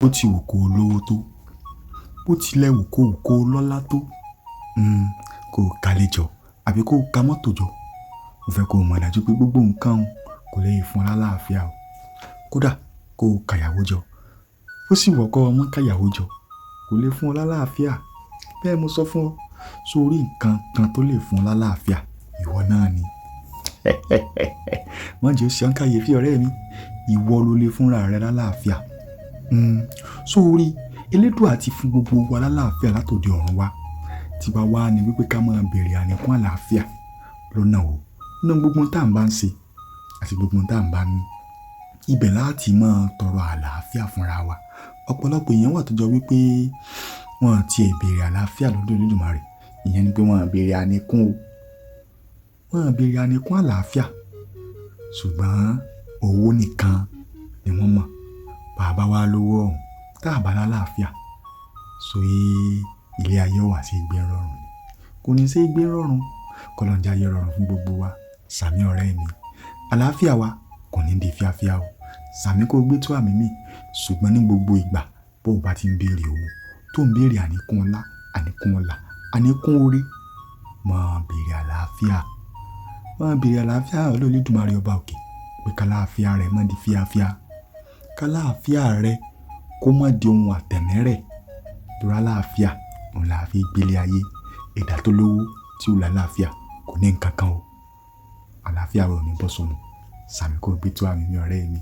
bó ti wù kó lówó tó, bó tilẹ̀ wù kó lọ́lá tó, kó kálé jọ àbí kó ka mọ́tò jọ. Mo fẹ́ kó mọ̀ dájú pé gbogbo nǹkan kò lè fún ọ lálàáfíà o. Kódà kó kàyàwó jọ, ó sì wọ́kọ́ ọmọ kàyàwó jọ, kò lè fún ọ lálàáfíà. Bẹ́ẹ̀ mo sọ fún ọ, sórí nǹkan kan tó lè fún ọ lálàáfíà, ìwọ náà ni. Wọ́n jẹ́ ṣe àǹkàyèfí ọ̀rẹ́ mi, ìwọ ló lè fúnra rẹ lálàáfíà. Sórí Elédùà ti fún gbogbo wa lálàáfíà látòde ọ̀run wa. Tí bá wá ní wípé ká máa bèrè àníkún àlàáfíà lọ́nà wo, náà gbogbo tá à ń bá ń ṣe àti gbogbo tá à ń bá ní, ibẹ̀ láti máa tọrọ àlàáfíà fúnra wa. Ọ̀pọ̀lọpọ̀ èèyàn wà tó jọ wípé wọ́n ti bèrè àlàáfíà lọ́dọ̀ Olódùmarè. Ìyẹn ni pé wọ́n bèrè àníkún o. Wọ́n bèrè àníkún àlàáfíà. Ṣùgbọ́n owó nìkan ni wọ́n mọ̀. Bàbá wa lówó ọ̀hún, tá a bá lálàáfíà, ilé ayé wà sí gbé rọrùn ni. Kò ní sí gbé rọrùn. K'Ọlọ́run jẹ́ ayé rọrùn fún gbogbo wa. Sàmí ọ̀rẹ́ mi. Àlàáfíà wa kò ní di fíafíà o. Sàmí kó gbé tó àmì mi. Ṣùgbọ́n ní gbogbo ìgbà bó bá ti ń béèrè owó, tó ń béèrè àníkún ọlá, àníkún ọlà, àníkún orí, máa béèrè àlàáfíà. Máa béèrè àlàáfíà Olódùmarè ọba òkè. Pé k'àlàáfíà rẹ má di fíafíà. K'àlàáfíà rẹ kó má di ohun àtẹ̀mẹ́rẹ̀. Torí àlàáfíà òun là fi gbélé ayé. Ẹ̀dá tó lówó tí ó lálàáfíà kò ní nǹkan kan o. Àlàáfíà rẹ ò ní bọ́ sọnù. Sàmí kó gbé tó àmì mi ọ̀rẹ́ mi.